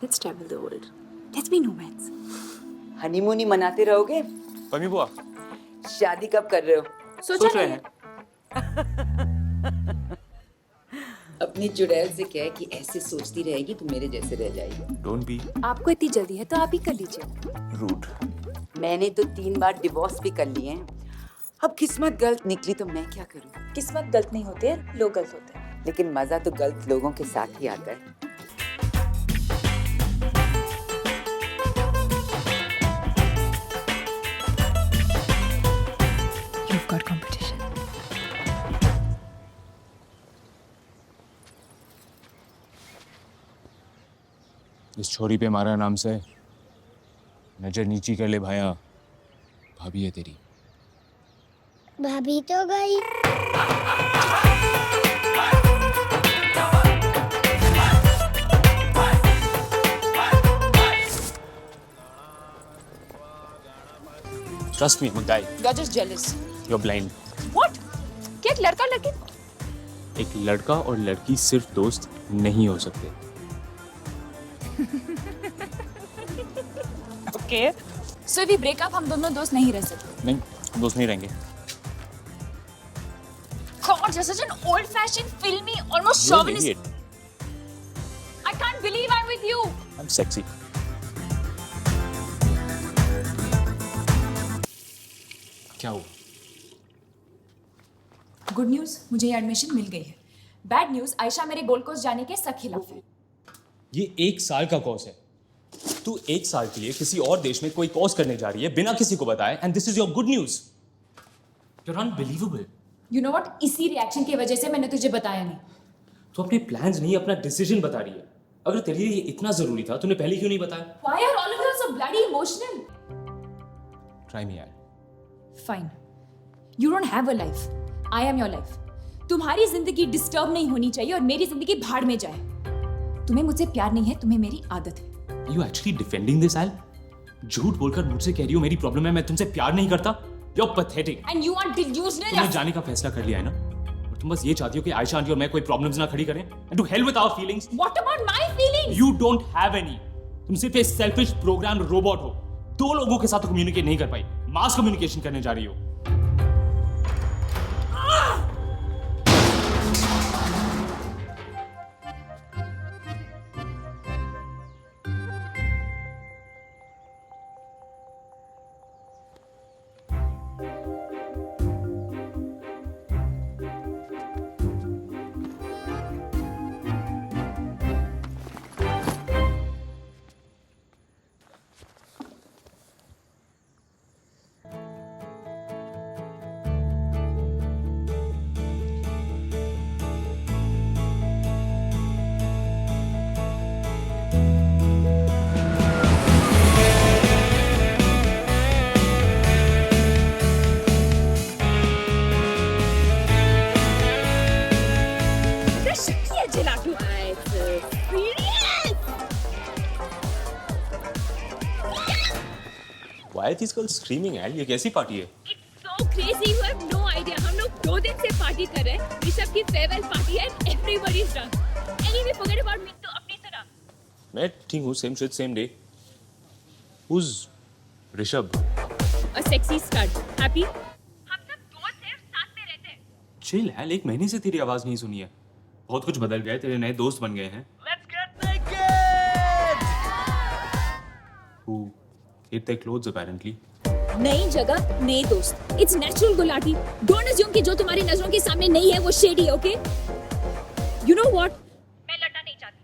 Let's travel the world. Let's be nomads. Honeymoon ही मनाते रहोगे? पम्मी बुआ शादी कब कर रहे हो? सोच रहे हैं। अपनी चुड़ैल से कह कि ऐसे सोचती रहेगी तो मेरे जैसे रह जाएगी। डोंट बी आपको इतनी जल्दी है तो आप ही कर लीजिए। रूड। मैंने तो 3 बार डिवोर्स भी कर लिए हैं। अब किस्मत गलत निकली तो मैं क्या करूं? किस्मत गलत नहीं होते हैं, लोग गलत होते हैं। लेकिन मजा तो गलत लोगों के साथ ही आता है। You've got competition. इस छोरी पे मारा नाम से नजर नीची कर ले भाया। भाभी है तेरी। भाभी तो गई। Trust me, I'm a guy. You're just jealous. You're blind. What? क्या एक लड़का लड़की? एक लड़का और लड़की सिर्फ दोस्त नहीं हो सकते। Okay. So if we break up, हम दोनों दोस्त नहीं रह सकते। नहीं, दोस्त नहीं रहेंगे। God, you're such an old-fashioned, filmy, almost You're an chauvinist. idiot. I can't believe I'm with you. I'm sexy. क्या हुआ? गुड न्यूज़, मुझे ये एडमिशन मिल गई है। बैड न्यूज़, आयशा मेरे गोल्ड कोस्ट जाने के सख्त खिलाफ है। ये 1 साल का कोर्स है। तू 1 साल के लिए किसी और देश में कोई कोर्स करने जा रही है बिना किसी को बताए, and this is your good news. You're unbelievable. You know what? इसी रिएक्शन की वजह से मैंने तुझे बताया नहीं। तो अपने प्लान्स नहीं, अपना डिसीजन बता रही है। अगर तेरे लिए ये इतना जरूरी था, तूने पहले क्यों नहीं बताया? Why are all of you so bloody emotional? Try me यार। Fine. You don't have a life. I am your life. तुम्हारी जिंदगी डिस्टर्ब नहीं होनी चाहिए और मेरी जिंदगी भाड़ में जाए। तुम्हें मुझसे प्यार नहीं है, तुम्हें मेरी आदत है। Are you actually defending this, Al? झूठ बोलकर मुझसे कह रही हो मेरी प्रॉब्लम है, मैं तुमसे प्यार नहीं करता? You're pathetic. And you are delusional. तुमने जाने का फैसला कर लिया है ना? और तुम बस ये चाहती हो कि आयशा आंटी और मैं कोई प्रॉब्लम्स ना खड़ी करें? And to hell with our feelings. What about my feelings? You don't have any. तुम सिर्फ एक सेल्फिश प्रोग्राम रोबोट हो। 2 लोगों के साथ कम्युनिकेट नहीं कर पाई, मास कम्युनिकेशन करने जा रही हो। Why are these girls screaming, Al? ये कैसी पार्टी है? It's so crazy, you have no idea. हम लोग 2 दिन से पार्टी कर रहे हैं। ऋषभ की farewell party है and everybody's drunk. Anyway, forget about me. तो अपनी तरह। मैं ठीक हूँ, same shit, same day. Who's Rishabh? A sexy stud. Happy? हम सब दोस्त हैं, साथ में रहते हैं। Chill, Al. 1 महीने से तेरी आवाज नहीं सुनी है। बहुत कुछ बदल गया है, तेरे नए दोस्त बन गए हैं। Let's get naked! Who hate their clothes apparently. नई जगह, नए दोस्त। It's natural, Gulati. Don't assume कि जो तुम्हारी नजरों के सामने नहीं है वो shady, okay? You know what? मैं लड़ना नहीं चाहती।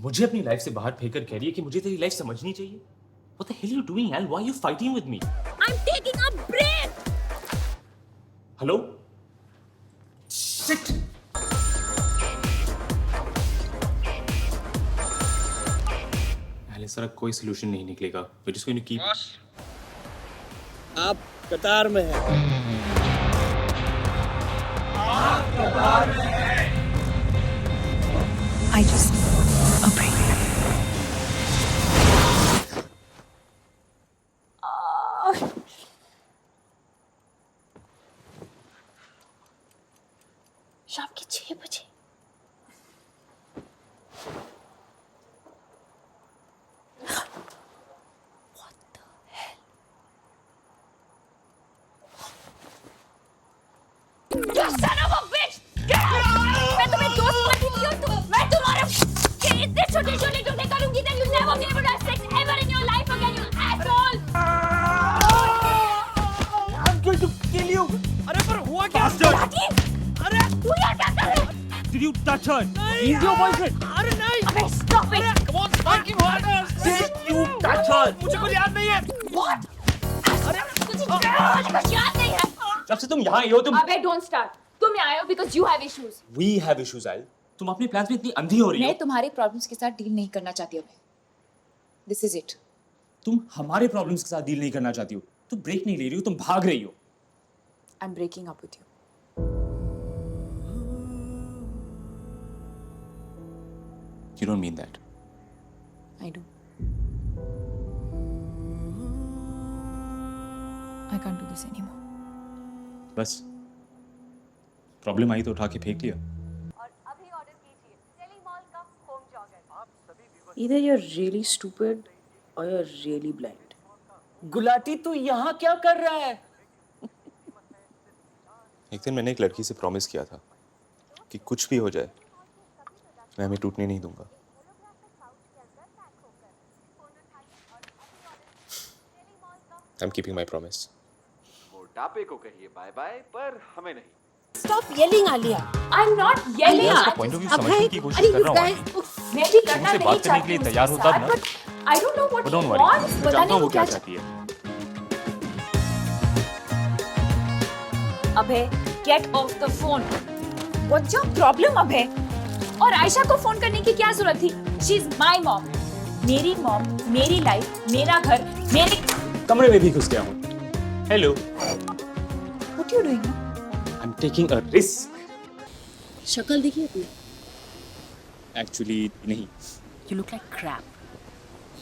मुझे अपनी लाइफ से बाहर फेंक कर कह रही है कि मुझे तेरी लाइफ समझनी चाहिए। What the hell are you doing, Al? Why are you fighting with me? I'm taking a break. Hello? Shit! Al, इस तरह कोई solution नहीं निकलेगा। We're just going to keep. आप कतार में हैं। I just need a break. शाम के 6 बजे। touch her. He's your boyfriend. अरे नहीं अबे stop it. Come on, strike him harder. You touch her. मुझे कुछ याद नहीं है तुझे कुछ याद नहीं है. जब से तुम यहाँ आई हो तुम अबे don't start. तुम यहाँ आए हो because you have issues. We have issues, Al. तुम अपने प्लान्स में इतनी अंधी हो रही हो. मैं तुम्हारे प्रॉब्लम्स के साथ डील नहीं करना चाहती अबे. This is it. तुम हमारे प्रॉब्लम्स के साथ डील नहीं करना चाहती हो. तुम ब्रेक नहीं ले रही हो, तुम भाग रही हो. I'm breaking up with you. You don't mean that. I do. I can't do this anymore. बस प्रॉब्लम आई तो उठा के फेंक लिया. Either you're really stupid or you're really blind. Gulati तू यहाँ क्या कर रहा है एक दिन मैंने एक लड़की से प्रॉमिस किया था कि कुछ भी हो जाए मैं हमें टूटने नहीं दूंगा. I'm keeping my promise. मोटापे को कहिए बाय बाय पर हमें नहीं. Stop yelling, Alia. I'm not yelling. उसका point of view समझने की कोशिश कर रहा हूँ. मैं भी करना तुमसे नहीं बात करने के लिए चाहती तैयार हो तब ना. but I don't know what But he don't worry. wants. मैं पता जानता नहीं हूँ वो वो क्या क्या चाहती है. अबे get off the phone. What's your problem अबे? और आयशा को फोन करने की क्या जरूरत थी? She's my mom. मेरी मॉम, मेरी लाइफ, मेरा घर, मेरे कमरे में भी घुस गया हूँ. Hello. What you doing? I'm taking a risk. शक्ल देखी अपनी. Actually नहीं. You look like crap.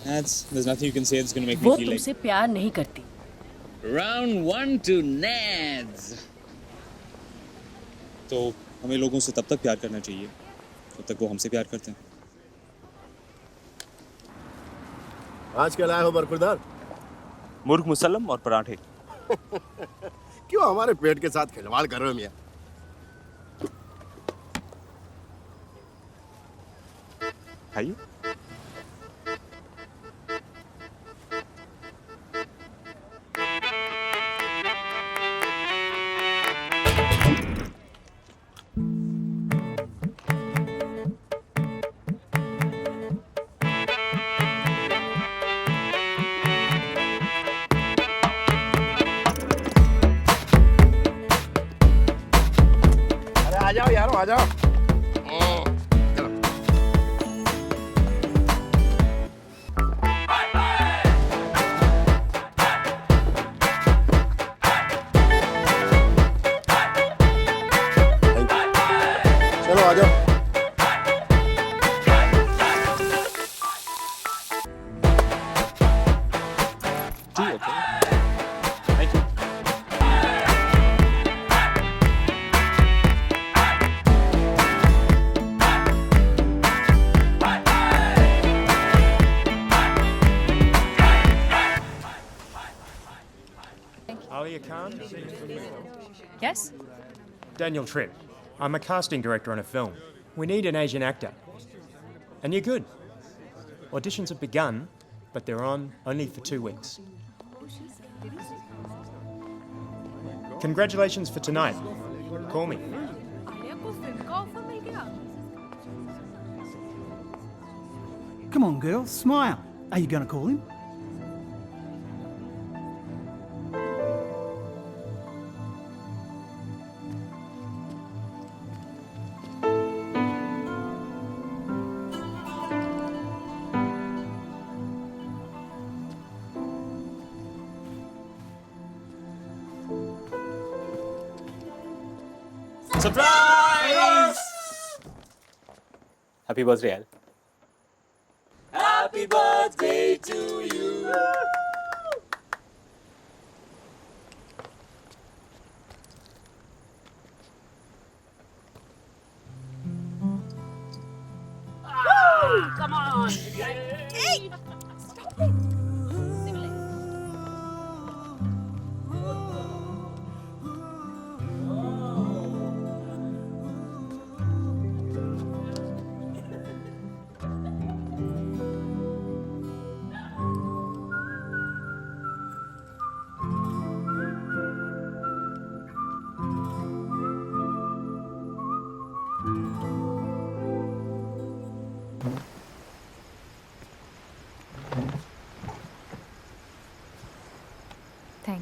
There's nothing you can say that's going to make वो me feel like. तुमसे प्यार नहीं करती. Round 1 to Nads. तो हमें लोगों से तब तक प्यार करना चाहिए जब तक वो हमसे प्यार करते हैं. आज क्या लाए हो बरखुरदार? मुर्ग मुसल्लम और पराठे. क्यों हमारे पेट के साथ खिलवाड़ कर रहे हो मियां? खाइए. अरे आ जाओ यार, आ जाओ. चलो. चलो आ जाओ. जी okay. Thank you. Alia Khan? Yes? Daniel Tripp. I'm a casting director on a film. We need an Asian actor. And you're good. Auditions have begun, but they're on only for 2 weeks. Congratulations for tonight. Call me. Come on, girl, smile. Are you going to call him? Surprise! Happy birthday, Al. Happy birthday to you. Come on.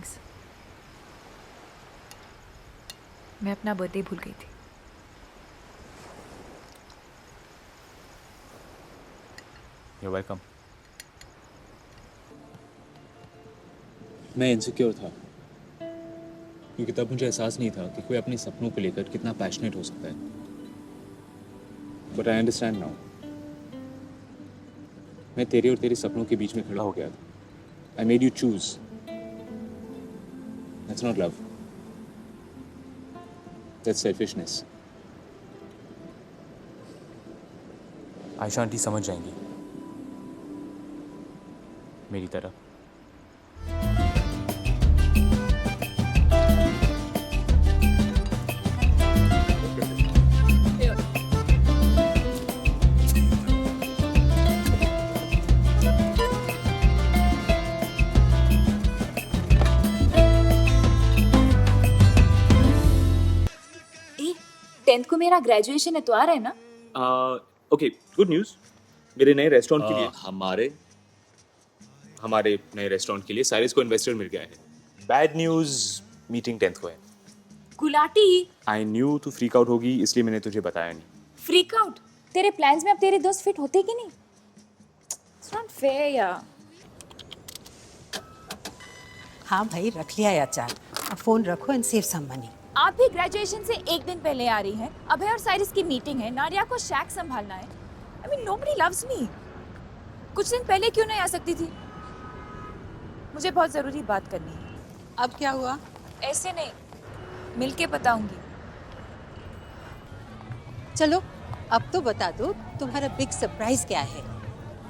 Thanks. मैं अपना birthday भूल गई थी। You're welcome. मैं insecure था क्योंकि तब मुझे एहसास नहीं था कि कोई अपने सपनों को लेकर कितना पैशनेट हो सकता है। But I understand now. मैं तेरे और तेरे सपनों के बीच में खड़ा हो गया था। I made you choose. That's not love, that's selfishness. Ayesha aunty समझ जाएंगी मेरी तरह। ए, 10th को मेरा ग्रेजुएशन है तो आ रहा है ना? Okay, good news. मेरे नए रेस्टोरेंट के लिए हमारे नए रेस्टोरेंट के लिए साइरस को इन्वेस्टर मिल गया है। बैड न्यूज़, मीटिंग 10th को है। गुलाटी, आई न्यू तू फ्रीक आउट होगी, इसलिए मैंने तुझे बताया नहीं। Freak out? तेरे प्लान्स में अब तेरे दोस्त फिट होते कि नहीं? इट्स नॉट फेयर यार। हाँ भाई, रख लिया है अचार। अब फोन रखो एंड सेव सम मनी। आप भी ग्रेजुएशन से एक दिन पहले आ रही हैं। अभय और साइरस की मीटिंग है, नारिया को शैक संभालना है। I mean nobody loves me. कुछ दिन पहले क्यों नहीं आ सकती थी? मुझे बहुत जरूरी बात करनी है। अब क्या हुआ? ऐसे नहीं, मिलके बताऊंगी। चलो अब तो बता दो, तुम्हारा बिग सरप्राइज क्या है?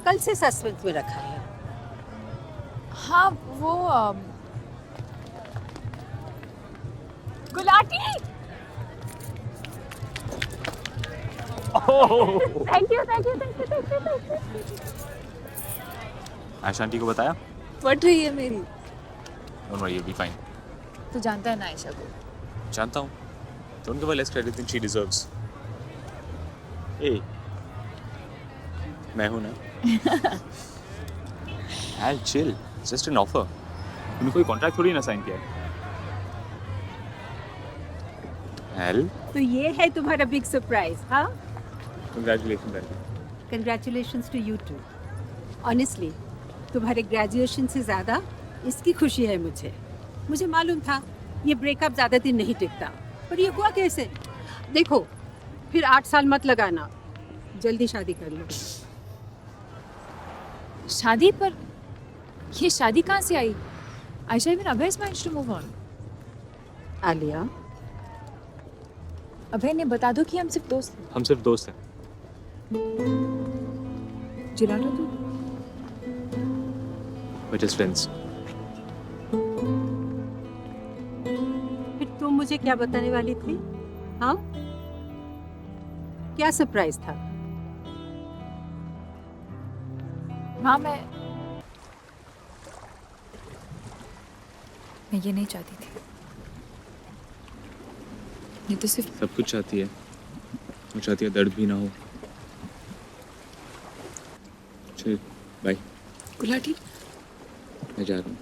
कल से सस्पेंस में रखा है। हाँ वो Gulati. Thank you. Ayesha aunty को बताया? पढ़ रही है मेरी। Don't worry, you'll be fine। तू जानता है ना आयशा को? जानता हूँ। Don't give her less credit than she deserves। ए, मैं हूँ ना। I'll chill, just an offer। तूने कोई कॉन्ट्रैक्ट थोड़ी ना साइन किया है। Al, तो ये है तुम्हारा बिग सरप्राइज? हाँ, congratulations Al। Congratulations to you too. Honestly तुम्हारे ग्रेजुएशन से ज़्यादा इसकी खुशी है मुझे। मुझे मालूम था ये ब्रेकअप ज़्यादा दिन नहीं टिकता, पर ये हुआ कैसे? देखो, फिर 8 साल मत लगाना, जल्दी शादी कर लो। शादी पर? ये शादी कहाँ से आई? Ayesha, even Abhay is managed to move on। Alia, अभय ने बता दो कि हम सिर्फ दोस्त हैं। हम सिर्फ दोस्त हैं। चिल्ला लो तू। We're just friends। फिर तुम मुझे क्या बताने वाली थी? हाँ, क्या सरप्राइज था? हाँ, मैं ये नहीं चाहती थी। ये तो सिर्फ सब कुछ चाहती है। वो चाहती है दर्द भी ना हो। चल, बाय। गुलाटी। मैं जा रहा हूँ।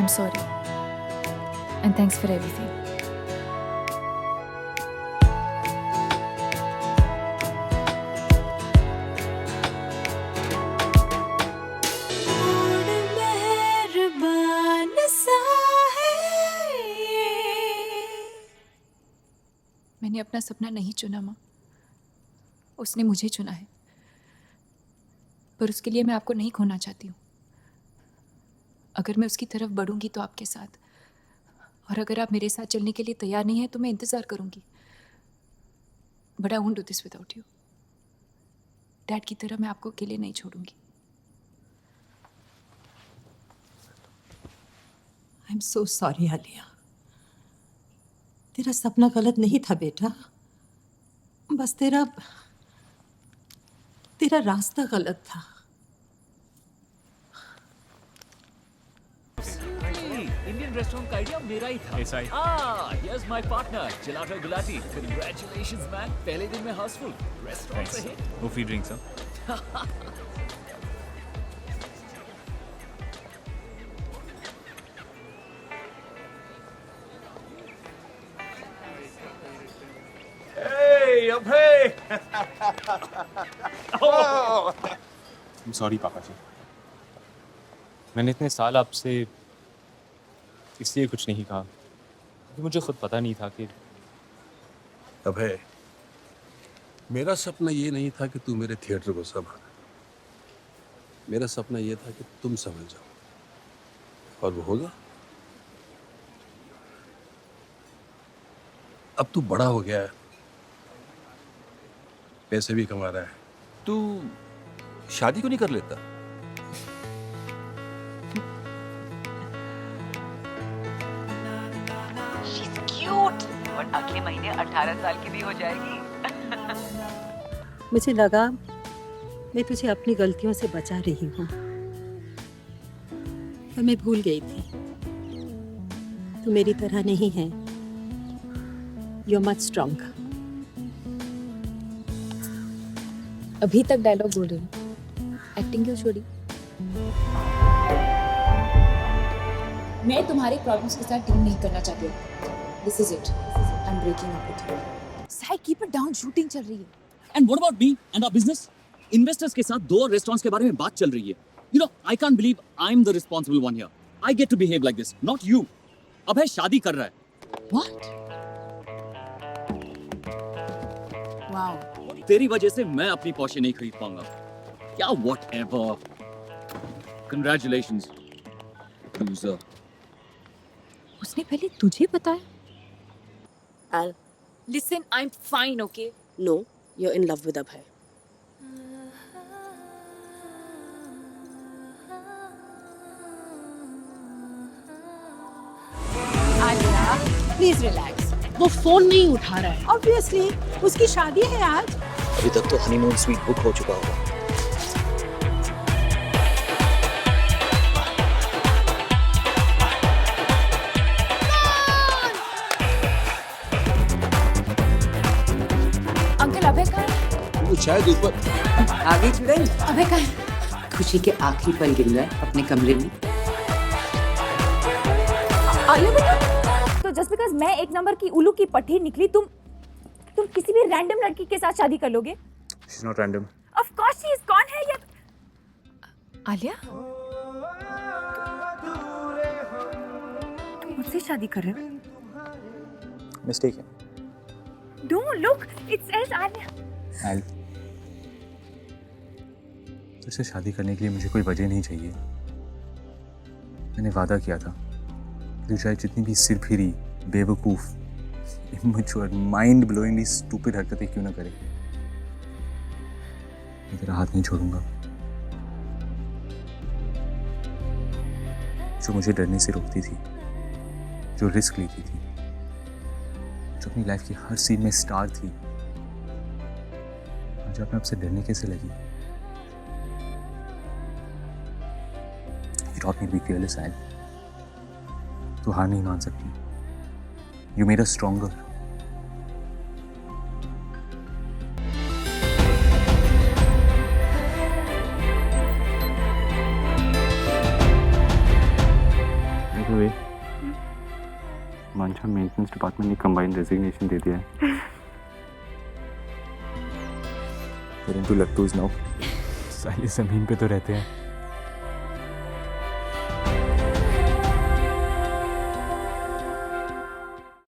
I'm sorry. And thanks for everything. मैंने अपना सपना नहीं चुना माँ, उसने मुझे चुना है। पर उसके लिए मैं आपको नहीं खोना चाहती हूँ। अगर मैं उसकी तरफ बढ़ूंगी तो आपके साथ, और अगर आप मेरे साथ चलने के लिए तैयार नहीं हैं तो मैं इंतज़ार करूंगी। But I won't do this without you. Dad की तरह मैं आपको अकेले नहीं छोड़ूंगी। I am so sorry Alia, तेरा सपना गलत नहीं था बेटा, बस तेरा तेरा रास्ता गलत था। इंडियन रेस्टोरेंट का आइडिया मेरा ही था। ऐसा ही। Here's my partner, Gelato Gulati. Congratulations, man. पहले दिन में हाउसफुल। रेस्टोरेंट से hit. No free drinks, huh? Hey, Abhay! I'm sorry, पापा जी। मैंने इतने साल आपसे इसलिए कुछ नहीं कहा क्योंकि मुझे खुद पता नहीं था कि अभय, मेरा सपना ये नहीं था कि तू मेरे थिएटर को संभाले। मेरा सपना ये था कि तुम संभल जाओ, और वो हो गया। अब तू बड़ा हो गया है, पैसे भी कमा रहा है। तू शादी क्यों नहीं कर लेता? She's cute. और अगले महीने 18 साल की भी हो जाएगी। मुझे लगा मैं तुझे अपनी गलतियों से बचा रही हूँ, पर मैं भूल गई थी तू मेरी तरह नहीं है। You're much stronger. अभी तक डायलॉग बोल रही हूँ, एक्टिंग क्यों छोड़ी? मैं तुम्हारे प्रॉब्लम्स के साथ डील नहीं करना चाहती हूँ। This is it. I'm breaking up with you. Sai, keep it down. Shooting चल रही है। And what about me and our business? Investors के साथ 2 रेस्टोरेंट्स के बारे में बात चल रही है। You know, I can't believe I'm the responsible one here. I get to behave like this, not you. अभय शादी कर रहा है। What? Wow. तेरी वजह से मैं अपनी पोर्शन नहीं खरीद पाऊंगा। क्या whatever. Congratulations, loser. उसने पहले तुझे बताया? Al, Listen, I'm fine, okay? no, you're in love with Abhay. Alia, please relax. वो फोन नहीं उठा रहा है। Obviously, उसकी शादी है आज। अभी तक तो हनीमून स्वीट बुक हो चुका होगा। अंकल अभय कहाँ है? वो शायद ऊपर। आगे चुड़ैल, अभय कहाँ है? खुशी के आखिरी पल गिन रहा है अपने कमरे में। आलिया बेटा, तो जस्ट बिकॉज मैं एक नंबर की उल्लू की पट्टी निकली, तुम किसी भी रैंडम लड़की के साथ शादी कर लोगे? she's not random. Of course she is. कौन है ये? आलिया, तुम मुझसे शादी कर रहे हो? मिस्टेक है। No, look, it says Alia. आल, तुझसे शादी करने के लिए मुझे कोई वजह नहीं चाहिए। मैंने वादा किया था तू चाहे जितनी भी सिरफिरी, बेवकूफ, इमैच्योर, माइंड ब्लोइंगली स्टूपिड हरकतें क्यों ना करे, मैं तेरा हाथ नहीं छोड़ूंगा। जो मुझे डरने से रोकती थी, जो रिस्क लेती थी, जो अपनी लाइफ की हर सीन में स्टार थी, आज अपने आपसे डरने कैसे लगी? You taught me to be fearless, Al. तू हार नहीं मान सकती। You made us stronger. By the way, Mansa maintenance department ने कंबाइंड रेजिग्नेशन दे दिया है। परंतु लट्टूज नाउ साले जमीन पे तो रहते हैं।